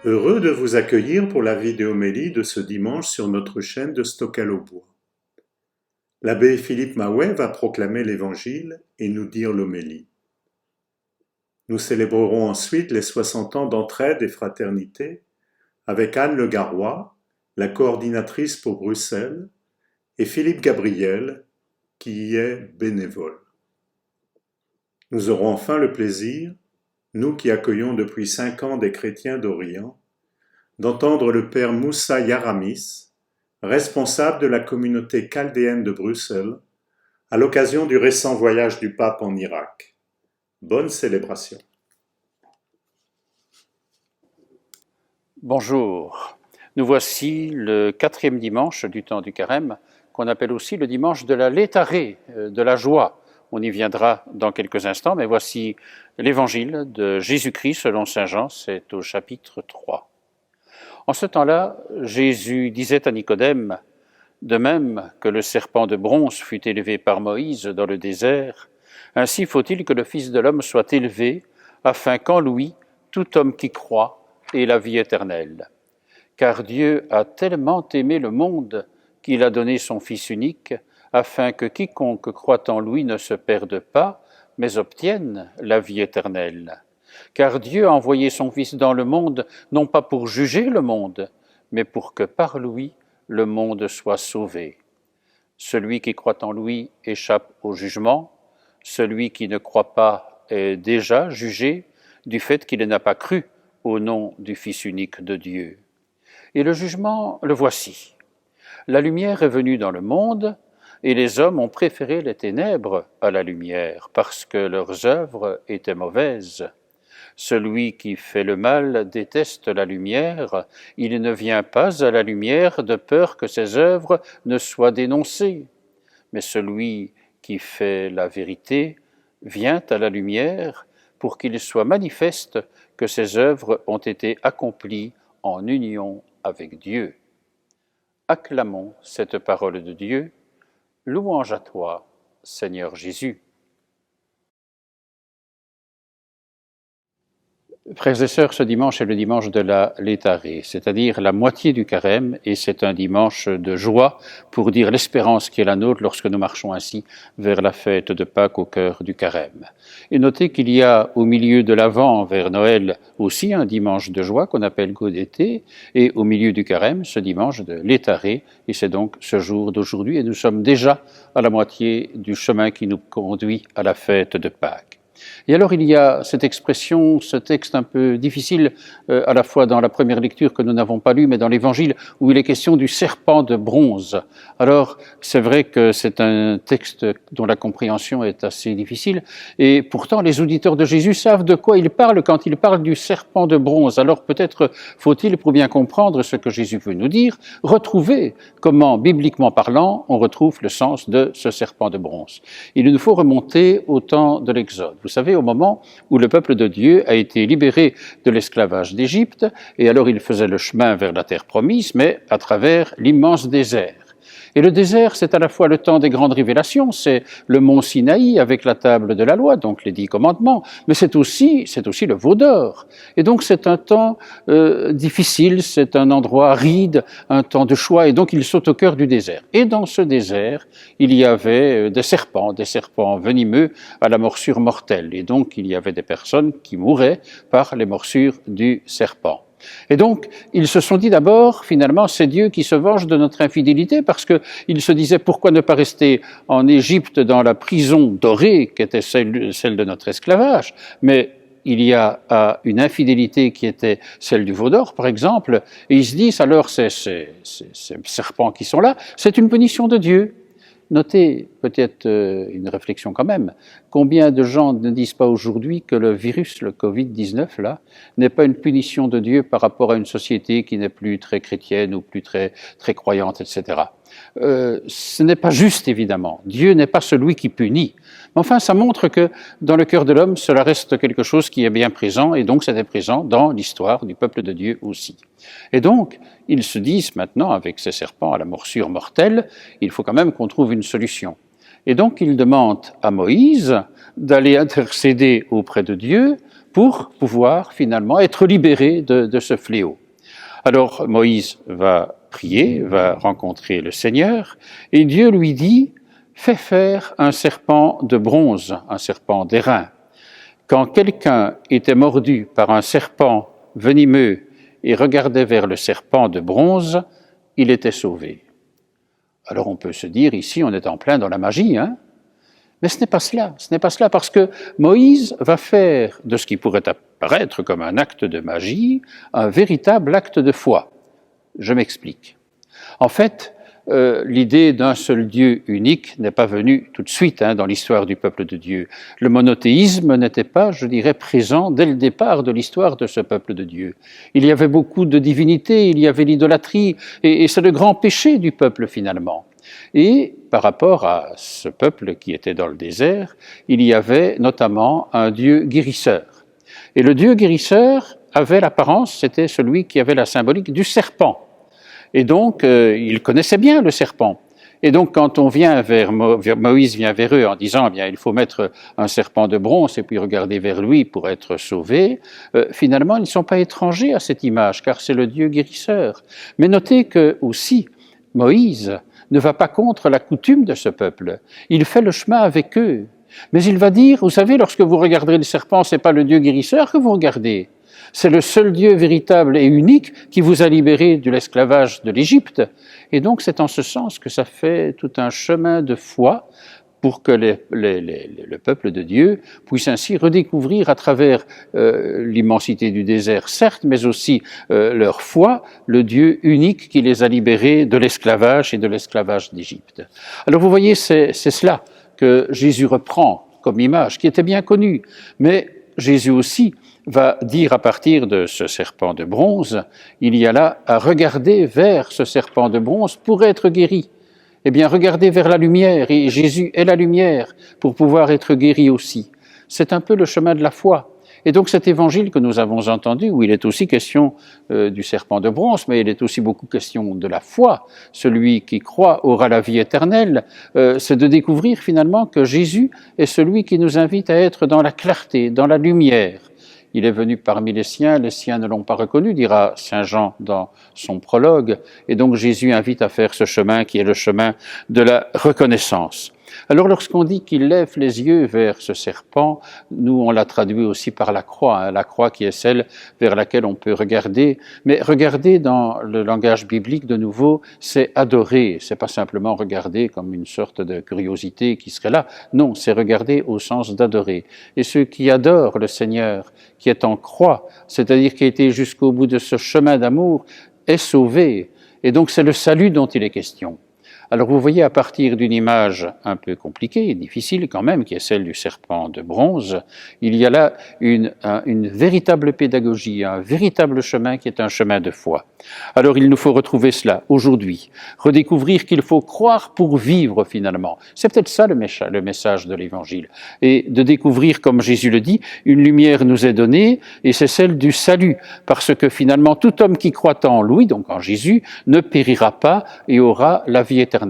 Heureux de vous accueillir pour la vidéomélie de ce dimanche sur notre chaîne de Stockal-au-Bois. L'abbé Philippe Maouet va proclamer l'Évangile et nous dire l'homélie. Nous célébrerons ensuite les 60 ans d'entraide et fraternité avec Anne Le Garois, la coordinatrice pour Bruxelles, et Philippe Gabriel, qui y est bénévole. Nous aurons enfin le plaisir, nous qui accueillons depuis 5 ans des chrétiens d'Orient, d'entendre le père Moussa Yaramis, responsable de la communauté chaldéenne de Bruxelles, à l'occasion du récent voyage du pape en Irak. Bonne célébration. Bonjour, nous voici le 4e dimanche du temps du carême, qu'on appelle aussi le dimanche de la létharée, de la joie. On y viendra dans quelques instants, mais voici l'évangile de Jésus-Christ selon saint Jean, c'est au chapitre 3. En ce temps-là, Jésus disait à Nicodème, « De même que le serpent de bronze fut élevé par Moïse dans le désert, ainsi faut-il que le Fils de l'homme soit élevé, afin qu'en lui, tout homme qui croit ait la vie éternelle. Car Dieu a tellement aimé le monde qu'il a donné son Fils unique, afin que quiconque croit en lui ne se perde pas, mais obtienne la vie éternelle. Car Dieu a envoyé son Fils dans le monde, non pas pour juger le monde, mais pour que par lui, le monde soit sauvé. Celui qui croit en lui échappe au jugement, celui qui ne croit pas est déjà jugé du fait qu'il n'a pas cru au nom du Fils unique de Dieu. Et le jugement, le voici. La lumière est venue dans le monde, et les hommes ont préféré les ténèbres à la lumière, parce que leurs œuvres étaient mauvaises. Celui qui fait le mal déteste la lumière, il ne vient pas à la lumière de peur que ses œuvres ne soient dénoncées. Mais celui qui fait la vérité vient à la lumière pour qu'il soit manifeste que ses œuvres ont été accomplies en union avec Dieu. Acclamons cette parole de Dieu. Louange à toi, Seigneur Jésus. Frères et sœurs, ce dimanche est le dimanche de la létharée, c'est-à-dire la moitié du carême, et c'est un dimanche de joie pour dire l'espérance qui est la nôtre lorsque nous marchons ainsi vers la fête de Pâques au cœur du carême. Et notez qu'il y a au milieu de l'Avent, vers Noël, aussi un dimanche de joie qu'on appelle Gaudété, et au milieu du carême, ce dimanche de létharée, et c'est donc ce jour d'aujourd'hui, et nous sommes déjà à la moitié du chemin qui nous conduit à la fête de Pâques. Et alors il y a cette expression, ce texte un peu difficile, à la fois dans la première lecture que nous n'avons pas lue, mais dans l'Évangile, où il est question du serpent de bronze. Alors c'est vrai que c'est un texte dont la compréhension est assez difficile, et pourtant les auditeurs de Jésus savent de quoi il parle quand il parle du serpent de bronze. Alors peut-être faut-il, pour bien comprendre ce que Jésus veut nous dire, retrouver comment, bibliquement parlant, on retrouve le sens de ce serpent de bronze. Il nous faut remonter au temps de l'Exode. Vous savez, au moment où le peuple de Dieu a été libéré de l'esclavage d'Égypte, et alors il faisait le chemin vers la terre promise, mais à travers l'immense désert. Et le désert, c'est à la fois le temps des grandes révélations, c'est le mont Sinaï avec la table de la loi, donc les 10 commandements, mais c'est aussi le veau d'or. Et donc c'est un temps difficile, c'est un endroit aride, un temps de choix, et donc il saute au cœur du désert. Et dans ce désert, il y avait des serpents venimeux à la morsure mortelle. Et donc il y avait des personnes qui mouraient par les morsures du serpent. Et donc, ils se sont dit d'abord, finalement, c'est Dieu qui se venge de notre infidélité, parce qu'ils se disaient, pourquoi ne pas rester en Égypte dans la prison dorée, qui était celle de notre esclavage, mais il y a une infidélité qui était celle du veau d'or, par exemple, et ils se disent, alors ces serpents qui sont là, c'est une punition de Dieu. Notez peut-être une réflexion quand même, combien de gens ne disent pas aujourd'hui que le virus, le Covid-19 là, n'est pas une punition de Dieu par rapport à une société qui n'est plus très chrétienne ou plus très croyante, etc. Ce n'est pas juste, évidemment. Dieu n'est pas celui qui punit. Mais enfin, ça montre que dans le cœur de l'homme, cela reste quelque chose qui est bien présent, et donc c'était présent dans l'histoire du peuple de Dieu aussi. Et donc, ils se disent maintenant, avec ces serpents à la morsure mortelle, il faut quand même qu'on trouve une solution. Et donc, ils demandent à Moïse d'aller intercéder auprès de Dieu pour pouvoir finalement être libéré de ce fléau. Alors Moïse va prier, va rencontrer le Seigneur, et Dieu lui dit, fais faire un serpent de bronze, un serpent d'airain. Quand quelqu'un était mordu par un serpent venimeux et regardait vers le serpent de bronze, il était sauvé. Alors on peut se dire, ici on est en plein dans la magie, hein? Mais ce n'est pas cela, parce que Moïse va faire de ce qui pourrait apparaître comme un acte de magie, un véritable acte de foi. Je m'explique. En fait, l'idée d'un seul Dieu unique n'est pas venue tout de suite dans l'histoire du peuple de Dieu. Le monothéisme n'était pas, je dirais, présent dès le départ de l'histoire de ce peuple de Dieu. Il y avait beaucoup de divinités, il y avait l'idolâtrie, et c'est le grand péché du peuple finalement. Et par rapport à ce peuple qui était dans le désert, il y avait notamment un Dieu guérisseur. Et le Dieu guérisseur avait l'apparence, c'était celui qui avait la symbolique du serpent. Et donc, il connaissait bien le serpent. Et donc, quand on vient Moïse vient vers eux en disant, eh bien, il faut mettre un serpent de bronze et puis regarder vers lui pour être sauvé, finalement, ils ne sont pas étrangers à cette image, car c'est le Dieu guérisseur. Mais notez que aussi, Moïse ne va pas contre la coutume de ce peuple. Il fait le chemin avec eux. Mais il va dire, vous savez, lorsque vous regarderez le serpent, ce n'est pas le Dieu guérisseur que vous regardez. C'est le seul Dieu véritable et unique qui vous a libéré de l'esclavage de l'Égypte. Et donc c'est en ce sens que ça fait tout un chemin de foi pour que le peuple de Dieu puisse ainsi redécouvrir à travers l'immensité du désert, certes, mais aussi leur foi, le Dieu unique qui les a libérés de l'esclavage et de l'esclavage d'Égypte. Alors vous voyez, c'est cela que Jésus reprend comme image, qui était bien connue, mais Jésus aussi va dire à partir de ce serpent de bronze, il y a là à regarder vers ce serpent de bronze pour être guéri. Eh bien, regardez vers la lumière, et Jésus est la lumière pour pouvoir être guéri aussi. C'est un peu le chemin de la foi. Et donc cet évangile que nous avons entendu, où il est aussi question du serpent de bronze, mais il est aussi beaucoup question de la foi, celui qui croit aura la vie éternelle, c'est de découvrir finalement que Jésus est celui qui nous invite à être dans la clarté, dans la lumière. Il est venu parmi les siens ne l'ont pas reconnu, dira saint Jean dans son prologue, et donc Jésus invite à faire ce chemin qui est le chemin de la reconnaissance. Alors lorsqu'on dit qu'il lève les yeux vers ce serpent, nous on l'a traduit aussi par la croix, la croix qui est celle vers laquelle on peut regarder, mais regarder dans le langage biblique de nouveau, c'est adorer, c'est pas simplement regarder comme une sorte de curiosité qui serait là, non, c'est regarder au sens d'adorer. Et ceux qui adorent le Seigneur, qui est en croix, c'est-à-dire qui a été jusqu'au bout de ce chemin d'amour, est sauvé. Et donc c'est le salut dont il est question. Alors vous voyez, à partir d'une image un peu compliquée et difficile quand même, qui est celle du serpent de bronze, il y a là une véritable pédagogie, un véritable chemin qui est un chemin de foi. Alors il nous faut retrouver cela aujourd'hui, redécouvrir qu'il faut croire pour vivre finalement. C'est peut-être ça le message de l'Évangile. Et de découvrir, comme Jésus le dit, une lumière nous est donnée et c'est celle du salut. Parce que finalement, tout homme qui croit en lui, donc en Jésus, ne périra pas et aura la vie éternelle.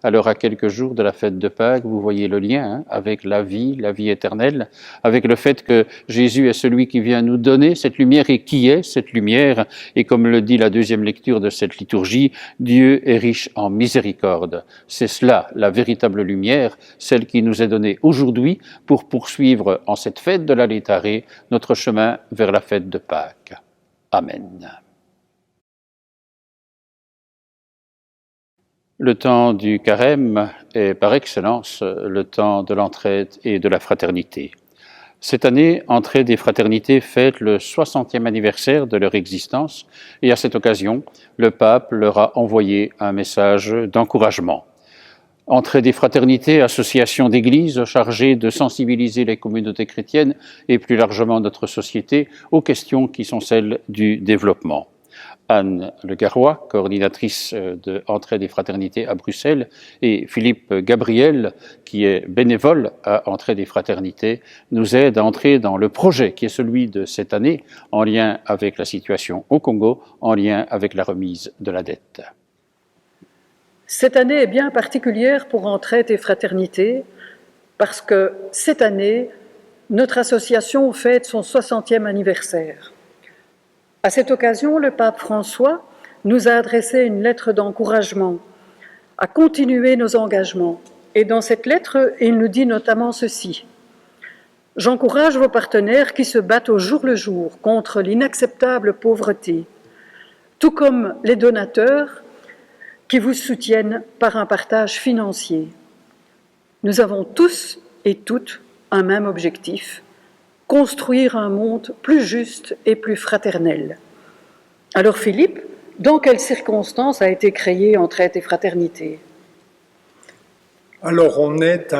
Alors à quelques jours de la fête de Pâques, vous voyez le lien avec la vie éternelle, avec le fait que Jésus est celui qui vient nous donner cette lumière et qui est cette lumière. Et comme le dit la deuxième lecture de cette liturgie, Dieu est riche en miséricorde. C'est cela, la véritable lumière, celle qui nous est donnée aujourd'hui pour poursuivre en cette fête de la Létarée notre chemin vers la fête de Pâques. Amen. Le temps du carême est par excellence le temps de l'entraide et de la fraternité. Cette année, Entraide et Fraternité fête le 60e anniversaire de leur existence et à cette occasion, le pape leur a envoyé un message d'encouragement. Entraide et Fraternité, association d'églises chargée de sensibiliser les communautés chrétiennes et plus largement notre société aux questions qui sont celles du développement. Anne Le Garois, coordinatrice de Entraide et Fraternité à Bruxelles, et Philippe Gabriel, qui est bénévole à Entraide et Fraternité, nous aident à entrer dans le projet qui est celui de cette année, en lien avec la situation au Congo, en lien avec la remise de la dette. Cette année est bien particulière pour Entraide et Fraternité, parce que cette année, notre association fête son 60e anniversaire. À cette occasion, le pape François nous a adressé une lettre d'encouragement à continuer nos engagements. Et dans cette lettre, il nous dit notamment ceci. « J'encourage vos partenaires qui se battent au jour le jour contre l'inacceptable pauvreté, tout comme les donateurs qui vous soutiennent par un partage financier. Nous avons tous et toutes un même objectif, construire un monde plus juste et plus fraternel. » Alors Philippe, dans quelles circonstances a été créée Entraide et Fraternité? Alors on est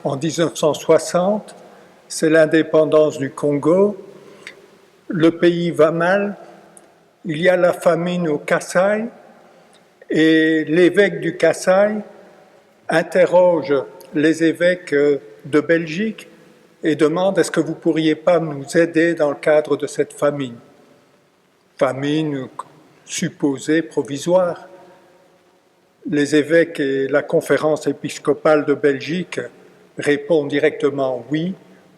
en 1960, c'est l'indépendance du Congo, le pays va mal, il y a la famine au Kasaï, et l'évêque du Kasaï interroge les évêques de Belgique et demande « Est-ce que vous ne pourriez pas nous aider dans le cadre de cette famine ?» Famine supposée provisoire. Les évêques et la conférence épiscopale de Belgique répondent directement « oui »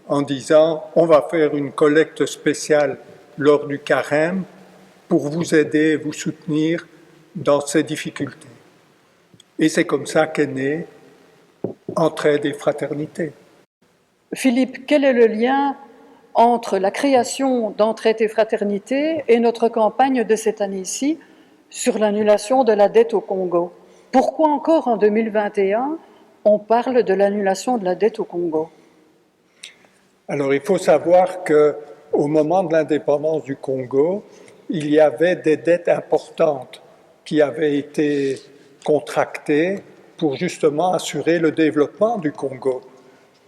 en disant « on va faire une collecte spéciale lors du carême pour vous aider et vous soutenir dans ces difficultés. » Et c'est comme ça qu'est née Entraide et Fraternité. Philippe, quel est le lien entre la création d'Entraide et Fraternité et notre campagne de cette année-ci sur l'annulation de la dette au Congo? Pourquoi encore en 2021, on parle de l'annulation de la dette au Congo? Alors il faut savoir qu'au moment de l'indépendance du Congo, il y avait des dettes importantes qui avaient été contractées pour justement assurer le développement du Congo.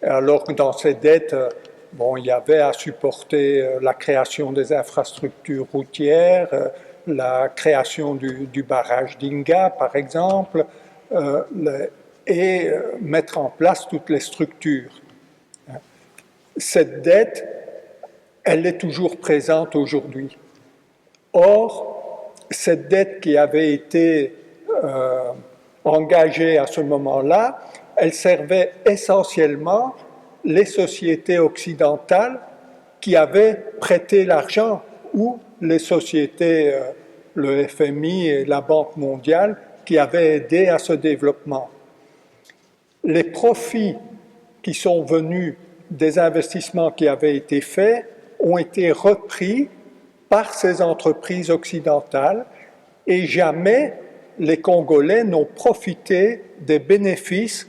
Alors que dans ces dettes, il y avait à supporter la création des infrastructures routières, la création du barrage d'Inga, par exemple, et mettre en place toutes les structures. Cette dette, elle est toujours présente aujourd'hui. Or, cette dette qui avait été engagée à ce moment-là, elle servait essentiellement les sociétés occidentales qui avaient prêté l'argent ou les sociétés, le FMI et la Banque mondiale, qui avaient aidé à ce développement. Les profits qui sont venus des investissements qui avaient été faits ont été repris par ces entreprises occidentales et jamais les Congolais n'ont profité des bénéfices,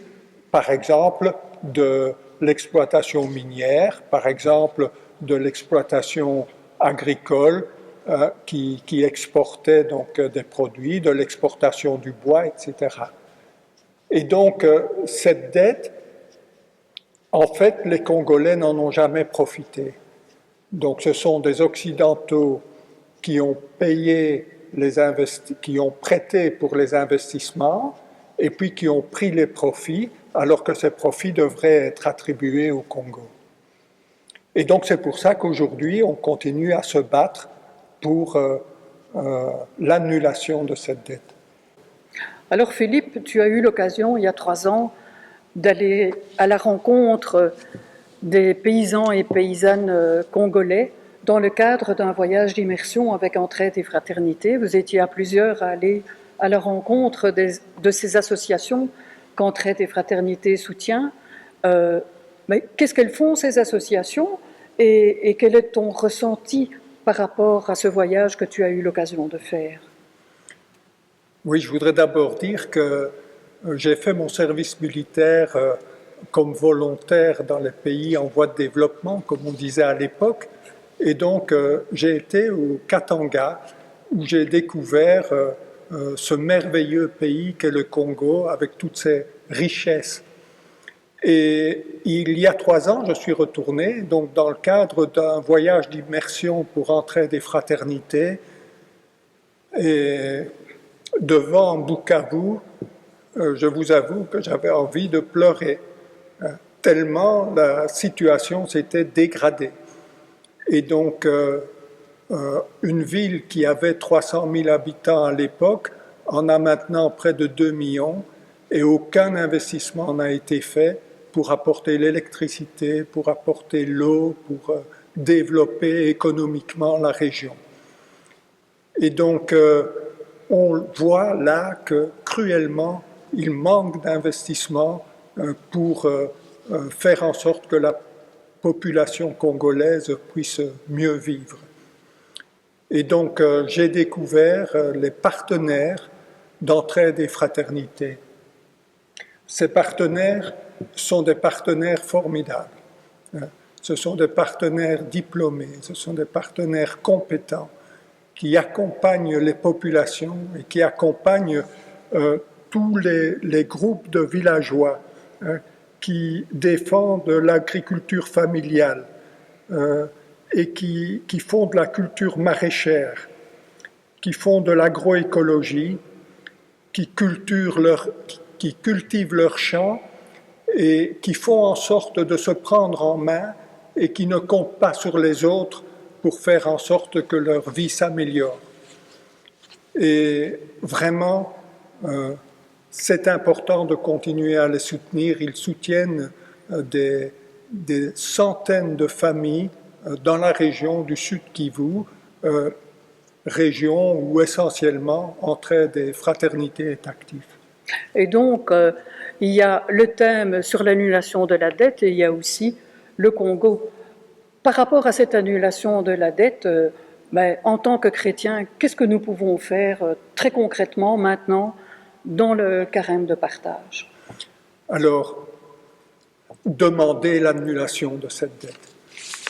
par exemple, de l'exploitation minière, par exemple, de l'exploitation agricole qui exportait donc des produits, de l'exportation du bois, etc. Et donc, cette dette, en fait, les Congolais n'en ont jamais profité. Donc, ce sont des Occidentaux qui ont payé qui ont prêté pour les investissements et puis qui ont pris les profits, alors que ces profits devraient être attribués au Congo. Et donc, c'est pour ça qu'aujourd'hui, on continue à se battre pour l'annulation de cette dette. Alors, Philippe, tu as eu l'occasion, il y a 3 ans, d'aller à la rencontre des paysans et paysannes congolais dans le cadre d'un voyage d'immersion avec Entraide et Fraternité. Vous étiez à plusieurs à aller à la rencontre de ces associations qu'Entraide et Fraternité soutient. Mais qu'est-ce qu'elles font, ces associations, et quel est ton ressenti par rapport à ce voyage que tu as eu l'occasion de faire? Oui, je voudrais d'abord dire que j'ai fait mon service militaire comme volontaire dans les pays en voie de développement, comme on disait à l'époque. Et donc, j'ai été au Katanga, où j'ai découvert ce merveilleux pays qu'est le Congo, avec toutes ses richesses. Et il y a 3 ans, je suis retourné, donc dans le cadre d'un voyage d'immersion pour Entraide et Fraternité, et devant Bukavu, je vous avoue que j'avais envie de pleurer, tellement la situation s'était dégradée. Et donc, une ville qui avait 300 000 habitants à l'époque en a maintenant près de 2 millions et aucun investissement n'a été fait pour apporter l'électricité, pour apporter l'eau, pour développer économiquement la région. Et donc, on voit là que cruellement, il manque d'investissement pour faire en sorte que la population congolaise puisse mieux vivre. Et donc, j'ai découvert les partenaires d'entraide et fraternité. Ces partenaires sont des partenaires formidables. Ce sont des partenaires diplômés, ce sont des partenaires compétents qui accompagnent les populations et qui accompagnent tous les groupes de villageois qui défendent l'agriculture familiale et qui font de la culture maraîchère, qui font de l'agroécologie, qui cultivent leurs champs et qui font en sorte de se prendre en main et qui ne comptent pas sur les autres pour faire en sorte que leur vie s'améliore. Et vraiment, c'est important de continuer à les soutenir. Ils soutiennent des centaines de familles dans la région du Sud Kivu, région où essentiellement Entraide et Fraternité est actif. Et donc, il y a le thème sur l'annulation de la dette et il y a aussi le Congo. Par rapport à cette annulation de la dette, en tant que chrétiens, qu'est-ce que nous pouvons faire très concrètement maintenant dans le carême de partage? Alors, demander l'annulation de cette dette.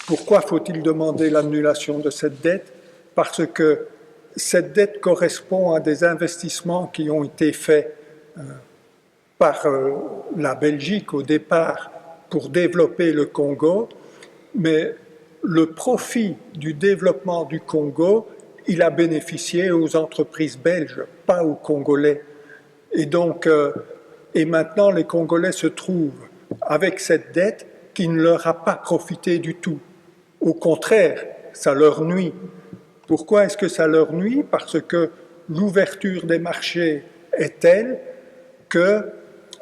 Pourquoi faut-il demander l'annulation de cette dette? Parce que cette dette correspond à des investissements qui ont été faits par la Belgique au départ pour développer le Congo, mais le profit du développement du Congo, il a bénéficié aux entreprises belges, pas aux Congolais. Et donc, et maintenant, les Congolais se trouvent avec cette dette qui ne leur a pas profité du tout. Au contraire, ça leur nuit. Pourquoi est-ce que ça leur nuit? Parce que l'ouverture des marchés est telle que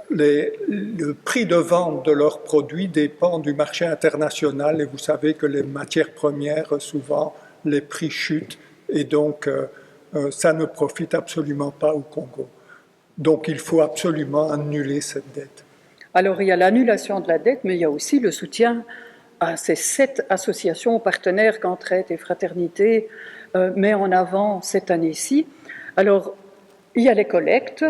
le prix de vente de leurs produits dépend du marché international et vous savez que les matières premières, souvent, les prix chutent et donc ça ne profite absolument pas au Congo. Donc il faut absolument annuler cette dette. Alors il y a l'annulation de la dette, mais il y a aussi le soutien à ces 7 associations partenaires qu'Entraide et Fraternité met en avant cette année-ci. Alors il y a les collectes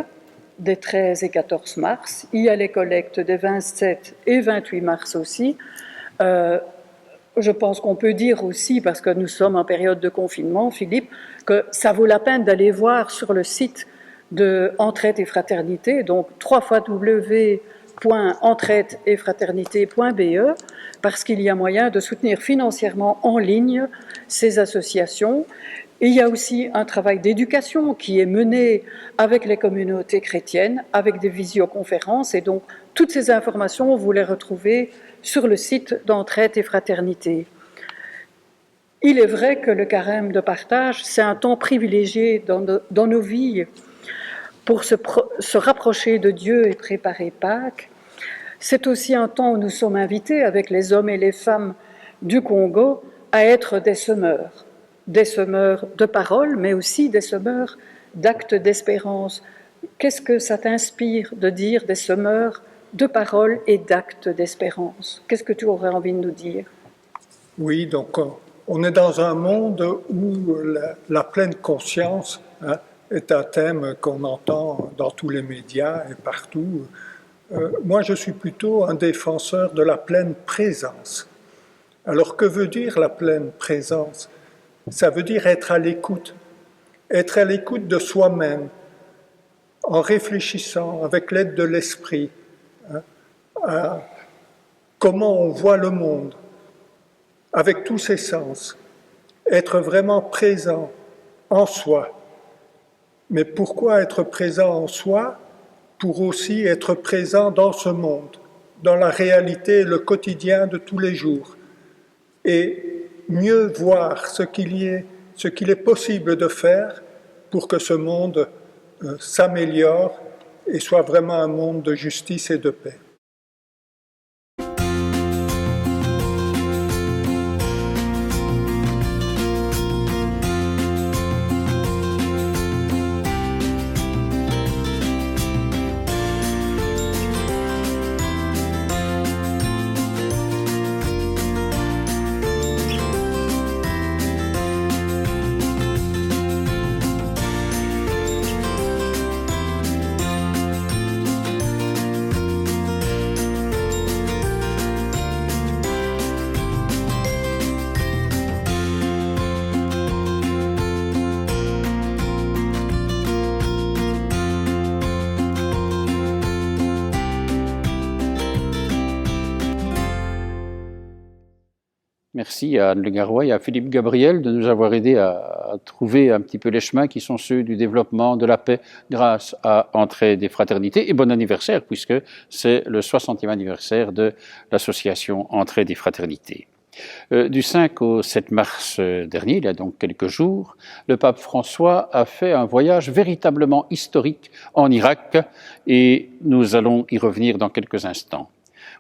des 13 et 14 mars, il y a les collectes des 27 et 28 mars aussi. Je pense qu'on peut dire aussi, parce que nous sommes en période de confinement, Philippe, que ça vaut la peine d'aller voir sur le site de Entraide et Fraternité, donc www.entraide-et-fraternité.be, parce qu'il y a moyen de soutenir financièrement en ligne ces associations. Et il y a aussi un travail d'éducation qui est mené avec les communautés chrétiennes, avec des visioconférences, et donc toutes ces informations, vous les retrouvez sur le site d'Entraide et Fraternité. Il est vrai que le carême de partage, c'est un temps privilégié dans nos vies pour se rapprocher de Dieu et préparer Pâques. C'est aussi un temps où nous sommes invités, avec les hommes et les femmes du Congo, à être des semeurs de paroles, mais aussi des semeurs d'actes d'espérance. Qu'est-ce que ça t'inspire de dire des semeurs de paroles et d'actes d'espérance? Qu'est-ce que tu aurais envie de nous dire? Oui, donc on est dans un monde où la pleine conscience est un thème qu'on entend dans tous les médias et partout. Moi, je suis plutôt un défenseur de la pleine présence. Alors, que veut dire la pleine présence? Ça veut dire être à l'écoute de soi-même, en réfléchissant avec l'aide de l'esprit à comment on voit le monde, avec tous ses sens, être vraiment présent en soi. Mais pourquoi être présent en soi? Pour aussi être présent dans ce monde, dans la réalité, le quotidien de tous les jours. Et mieux voir ce qu'il est possible de faire pour que ce monde s'améliore et soit vraiment un monde de justice et de paix. Merci à Anne Le Garois et à Philippe Gabriel de nous avoir aidés à trouver un petit peu les chemins qui sont ceux du développement, de la paix, grâce à Entrée des Fraternités. Et bon anniversaire, puisque c'est le 60e anniversaire de l'association Entrée des Fraternités. Du 5 au 7 mars dernier, il y a donc quelques jours, le pape François a fait un voyage véritablement historique en Irak et nous allons y revenir dans quelques instants.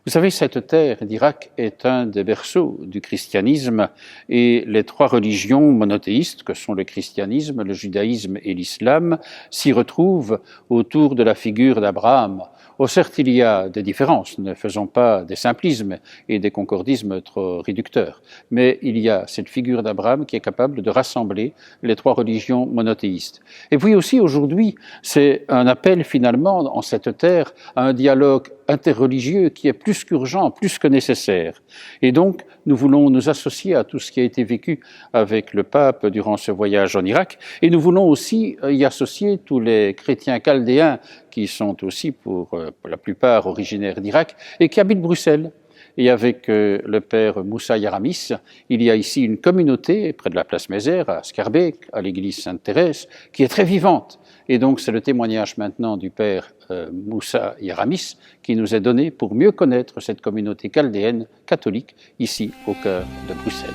Vous savez, cette terre d'Irak est un des berceaux du christianisme et les trois religions monothéistes que sont le christianisme, le judaïsme et l'islam s'y retrouvent autour de la figure d'Abraham. Oh, certes, il y a des différences, ne faisons pas des simplismes et des concordismes trop réducteurs, mais il y a cette figure d'Abraham qui est capable de rassembler les trois religions monothéistes. Et puis aussi, aujourd'hui, c'est un appel finalement en cette terre à un dialogue interreligieux qui est plus qu'urgent, plus que nécessaire. Et donc, nous voulons nous associer à tout ce qui a été vécu avec le pape durant ce voyage en Irak, et nous voulons aussi y associer tous les chrétiens chaldéens qui sont aussi pour la plupart originaires d'Irak et qui habitent Bruxelles. Et avec le père Moussa Yaramis, il y a ici une communauté près de la place Mézère, à Scarbeck, à l'église Sainte-Thérèse, qui est très vivante. Et donc c'est le témoignage maintenant du père Moussa Yaramis qui nous est donné pour mieux connaître cette communauté chaldéenne catholique ici au cœur de Bruxelles.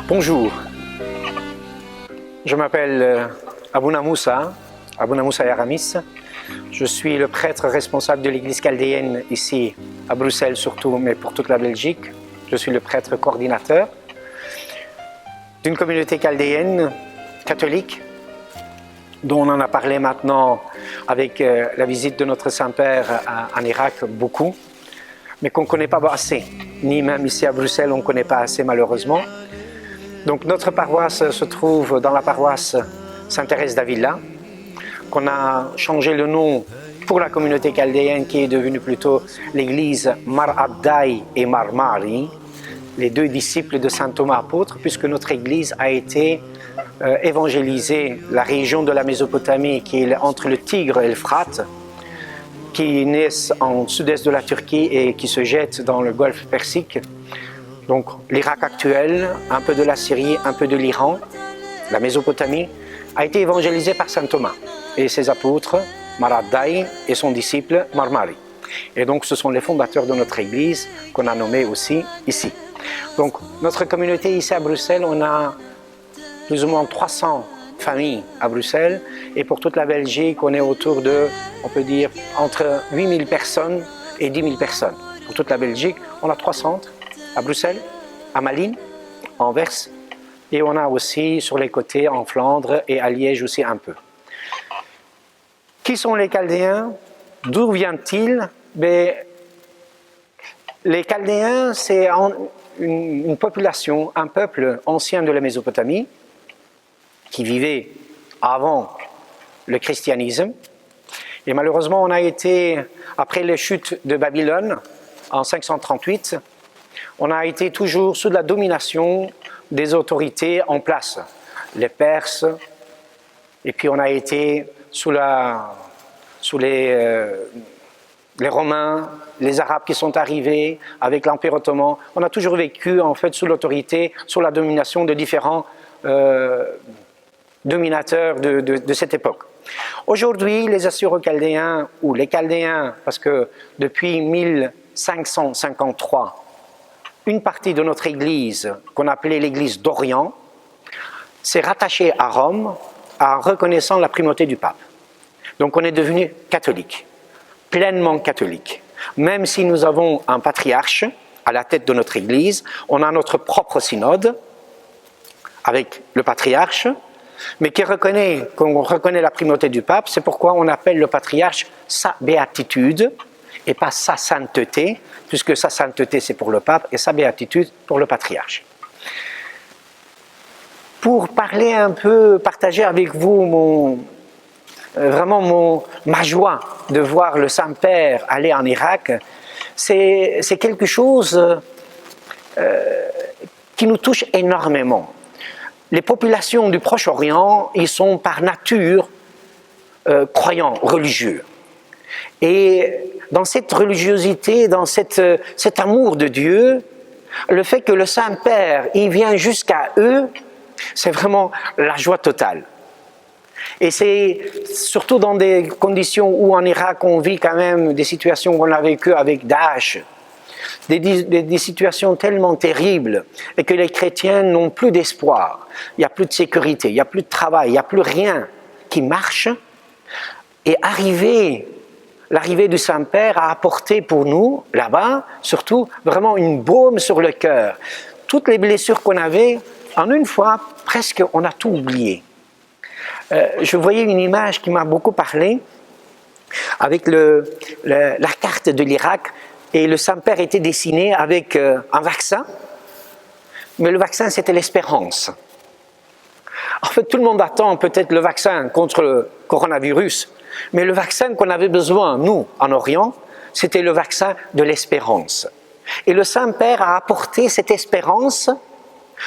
Bonjour, je m'appelle Abouna Moussa Yaramis. Je suis le prêtre responsable de l'église chaldéenne ici à Bruxelles surtout, mais pour toute la Belgique. Je suis le prêtre coordinateur d'une communauté chaldéenne catholique dont on en a parlé maintenant avec la visite de notre Saint-Père en Irak beaucoup, mais qu'on ne connaît pas assez, ni même ici à Bruxelles on ne connaît pas assez malheureusement. Donc notre paroisse se trouve dans la paroisse Sainte-Thérèse d'Avila, qu'on a changé le nom pour la communauté chaldéenne qui est devenue plutôt l'église Mar Abdai et Mar Mari, les deux disciples de saint Thomas apôtre, puisque notre église a été évangélisée, la région de la Mésopotamie qui est entre le Tigre et l'Euphrate, qui naît en sud-est de la Turquie et qui se jette dans le golfe Persique. Donc l'Irak actuel, un peu de la Syrie, un peu de l'Iran, la Mésopotamie, a été évangélisée par saint Thomas et ses apôtres, Mar-Abdai et son disciple Marmari. Et donc ce sont les fondateurs de notre église qu'on a nommés aussi ici. Donc notre communauté ici à Bruxelles, on a plus ou moins 300 familles à Bruxelles et pour toute la Belgique, on est autour de, on peut dire, entre 8000 personnes et 10 000 personnes. Pour toute la Belgique, on a 3 centres. À Bruxelles, à Malines, à Anvers, et on a aussi sur les côtés en Flandre et à Liège aussi un peu. Qui sont les Chaldéens? D'où viennent-ils? Les Chaldéens, c'est une population, un peuple ancien de la Mésopotamie qui vivait avant le christianisme. Et malheureusement, on a été, après les chutes de Babylone en 538, on a été toujours sous la domination des autorités en place, les Perses, et puis on a été sous les Romains, les Arabes qui sont arrivés avec l'Empire ottoman. On a toujours vécu en fait sous l'autorité, sous la domination de différents dominateurs de cette époque. Aujourd'hui, les Assyro-Chaldéens, ou les Chaldéens, parce que depuis 1553, une partie de notre église, qu'on appelait l'église d'Orient, s'est rattachée à Rome en reconnaissant la primauté du pape. Donc on est devenu catholique, pleinement catholique. Même si nous avons un patriarche à la tête de notre église, on a notre propre synode avec le patriarche, mais qu'on reconnaît la primauté du pape. C'est pourquoi on appelle le patriarche sa béatitude et pas sa sainteté, puisque sa sainteté c'est pour le pape et sa béatitude pour le patriarche. Pour parler un peu, partager avec vous ma joie de voir le Saint-Père aller en Irak, c'est quelque chose qui nous touche énormément. Les populations du Proche-Orient, ils sont par nature croyants, religieux. Et dans cette religiosité, dans cet amour de Dieu, le fait que le Saint-Père, il vient jusqu'à eux, c'est vraiment la joie totale. Et c'est surtout dans des conditions où en Irak on vit quand même des situations qu'on a vécues avec Daesh, des situations tellement terribles et que les chrétiens n'ont plus d'espoir, il n'y a plus de sécurité, il n'y a plus de travail, il n'y a plus rien qui marche. Et l'arrivée du Saint-Père a apporté pour nous, là-bas, surtout vraiment une baume sur le cœur. Toutes les blessures qu'on avait, en une fois, presque on a tout oublié. Je voyais une image qui m'a beaucoup parlé avec la carte de l'Irak et le Saint-Père était dessiné avec un vaccin, mais le vaccin c'était l'espérance. En fait, tout le monde attend peut-être le vaccin contre le coronavirus, mais le vaccin qu'on avait besoin, nous, en Orient, c'était le vaccin de l'espérance. Et le Saint-Père a apporté cette espérance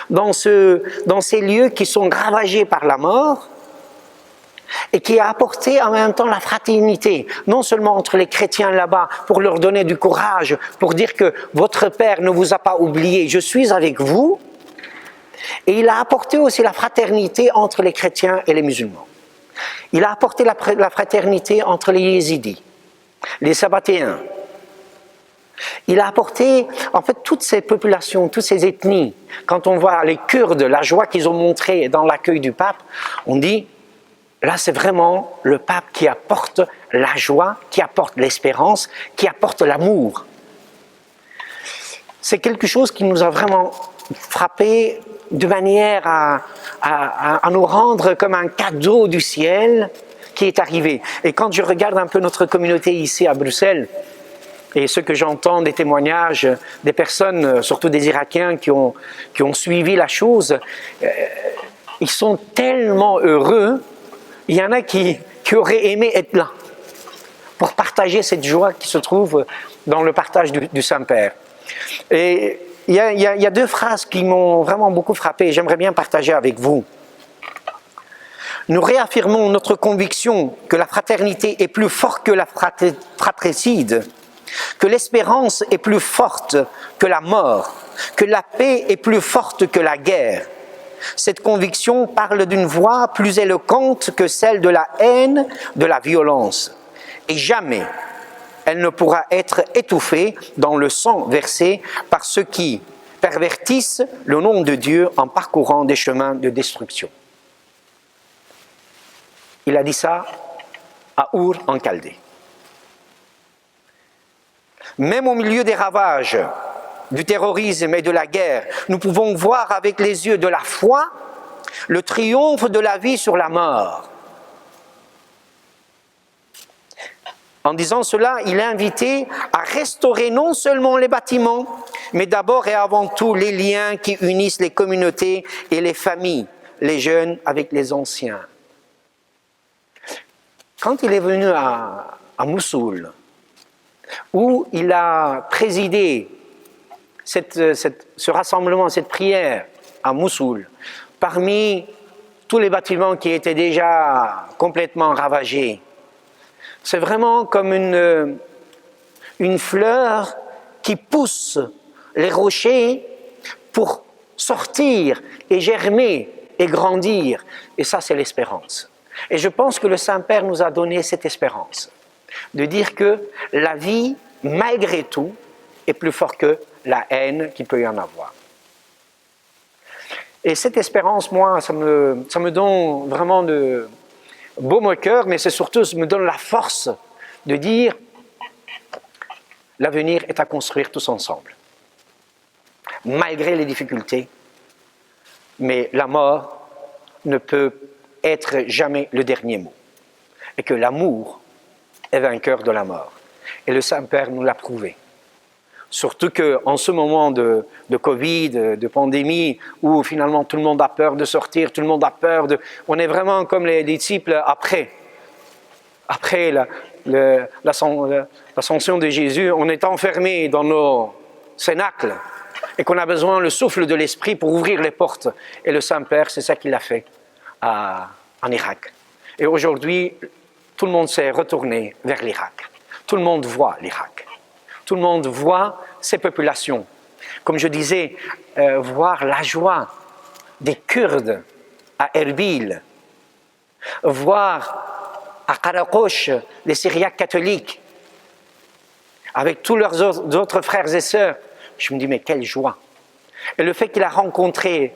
dans ces lieux qui sont ravagés par la mort, et qui a apporté en même temps la fraternité, non seulement entre les chrétiens là-bas, pour leur donner du courage, pour dire que votre Père ne vous a pas oublié, je suis avec vous, et il a apporté aussi la fraternité entre les chrétiens et les musulmans. Il a apporté la fraternité entre les yézidis, les sabbatéens. Il a apporté, en fait, toutes ces populations, toutes ces ethnies. Quand on voit les Kurdes, la joie qu'ils ont montrée dans l'accueil du pape, on dit, là c'est vraiment le pape qui apporte la joie, qui apporte l'espérance, qui apporte l'amour. C'est quelque chose qui nous a vraiment frappé de manière à nous rendre comme un cadeau du ciel qui est arrivé. Et quand je regarde un peu notre communauté ici à Bruxelles, et ce que j'entends des témoignages des personnes, surtout des Irakiens qui ont suivi la chose, ils sont tellement heureux. Il y en a qui auraient aimé être là pour partager cette joie qui se trouve dans le partage du Saint-Père. Et il y a deux phrases qui m'ont vraiment beaucoup frappé et j'aimerais bien partager avec vous. Nous réaffirmons notre conviction que la fraternité est plus forte que la fratricide, que l'espérance est plus forte que la mort, que la paix est plus forte que la guerre. Cette conviction parle d'une voix plus éloquente que celle de la haine, de la violence. Et jamais elle ne pourra être étouffée dans le sang versé par ceux qui pervertissent le nom de Dieu en parcourant des chemins de destruction. Il a dit ça à Our en Chaldée. Même au milieu des ravages du terrorisme et de la guerre, nous pouvons voir avec les yeux de la foi le triomphe de la vie sur la mort. En disant cela, il est invité à restaurer non seulement les bâtiments, mais d'abord et avant tout les liens qui unissent les communautés et les familles, les jeunes avec les anciens. Quand il est venu à Mossoul, où il a présidé ce rassemblement, cette prière à Mossoul, parmi tous les bâtiments qui étaient déjà complètement ravagés, c'est vraiment comme une fleur qui pousse les rochers pour sortir et germer et grandir. Et ça, c'est l'espérance. Et je pense que le Saint-Père nous a donné cette espérance, de dire que la vie, malgré tout, est plus forte que la haine qu'il peut y en avoir. Et cette espérance, moi, ça me donne vraiment de baume au cœur, mais c'est surtout, ça me donne la force de dire l'avenir est à construire tous ensemble. Malgré les difficultés, mais la mort ne peut être jamais le dernier mot. Et que l'amour est vainqueur de la mort. Et le Saint-Père nous l'a prouvé. Surtout qu'en ce moment de Covid, de pandémie, où finalement tout le monde a peur de sortir, tout le monde a peur de... On est vraiment comme les disciples après l'ascension de Jésus, on est enfermés dans nos cénacles. et qu'on a besoin le souffle de l'Esprit pour ouvrir les portes. Et le Saint-Père, c'est ça qu'il a fait en Irak. Et aujourd'hui, tout le monde s'est retourné vers l'Irak. Tout le monde voit l'Irak. Tout le monde voit ces populations. Comme je disais, voir la joie des Kurdes à Erbil, voir à Karakosh les Syriaques catholiques, avec tous leurs autres frères et sœurs. Je me dis, mais quelle joie! Et le fait qu'il a rencontré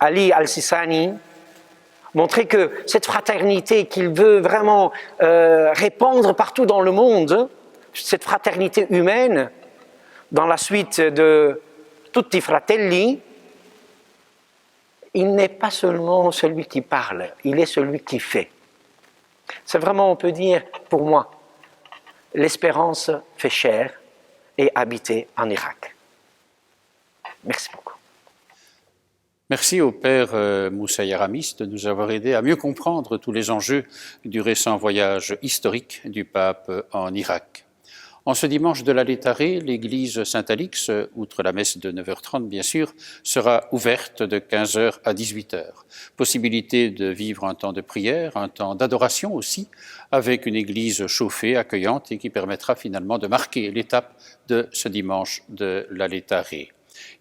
Ali al-Sistani montrait que cette fraternité qu'il veut vraiment répandre partout dans le monde, cette fraternité humaine, dans la suite de Tutti Fratelli, il n'est pas seulement celui qui parle, il est celui qui fait. C'est vraiment, on peut dire, pour moi, l'espérance fait chair et habiter en Irak. Merci beaucoup. Merci au Père Moussa Yaramis de nous avoir aidé à mieux comprendre tous les enjeux du récent voyage historique du pape en Irak. En ce dimanche de la Laïtaré, l'église Saint-Alix, outre la messe de 9h30 bien sûr, sera ouverte de 15h à 18h. Possibilité de vivre un temps de prière, un temps d'adoration aussi, avec une église chauffée, accueillante et qui permettra finalement de marquer l'étape de ce dimanche de la Laïtaré.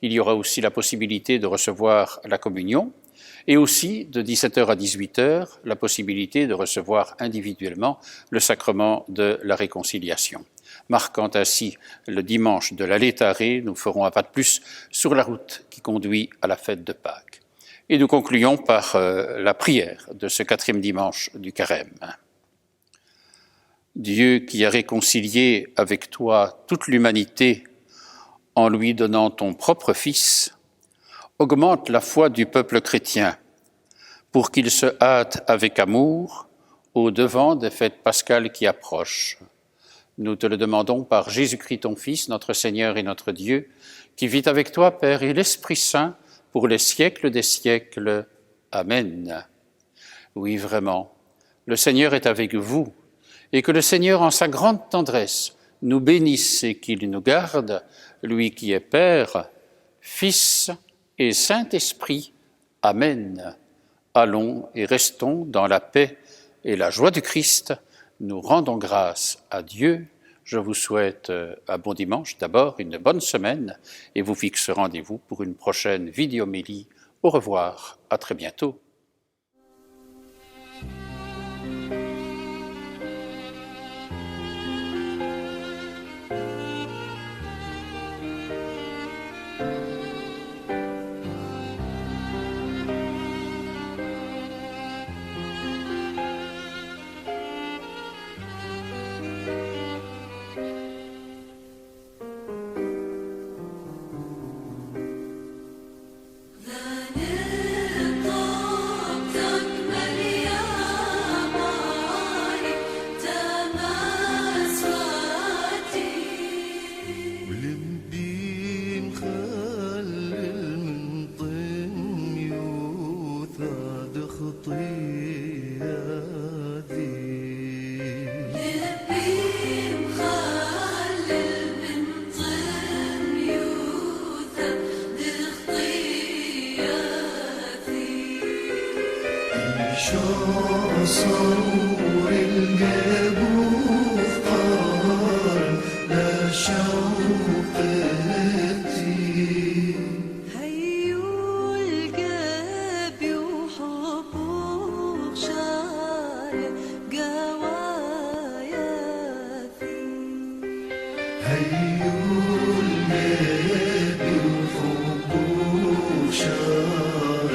Il y aura aussi la possibilité de recevoir la communion et aussi de 17h à 18h la possibilité de recevoir individuellement le sacrement de la réconciliation. Marquant ainsi le dimanche de la Laïtaré, nous ferons un pas de plus sur la route qui conduit à la fête de Pâques. Et nous concluons par la prière de ce 4e dimanche du Carême. Dieu qui a réconcilié avec toi toute l'humanité en lui donnant ton propre Fils, augmente la foi du peuple chrétien pour qu'il se hâte avec amour au devant des fêtes pascales qui approchent. Nous te le demandons par Jésus-Christ ton Fils, notre Seigneur et notre Dieu, qui vit avec toi, Père, et l'Esprit Saint, pour les siècles des siècles. Amen. Oui, vraiment, le Seigneur est avec vous, et que le Seigneur, en sa grande tendresse, nous bénisse et qu'il nous garde, lui qui est Père, Fils et Saint-Esprit. Amen. Allons et restons dans la paix et la joie du Christ. Nous rendons grâce à Dieu. Je vous souhaite un bon dimanche, d'abord une bonne semaine, et vous fixe rendez-vous pour une prochaine vidéomélie. Au revoir, à très bientôt. صور الجابوف قال لا شوقتي هيو الجاب وحبوب شعر جواياثي هيو الجاب وحبوب شعر